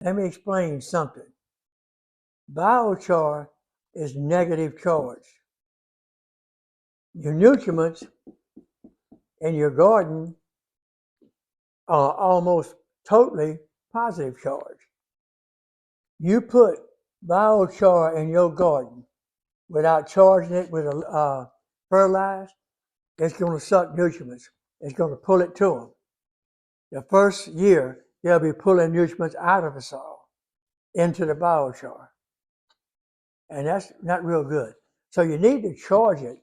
Let me explain something. Biochar is negative charge. Your nutriments in your garden are almost totally positive charge. You put biochar in your garden without charging it with a fertilizer, it's going to suck nutrients. It's going to pull it to them. The first year, they'll be pulling nutrients out of the soil into the biochar. And that's not real good. So you need to charge it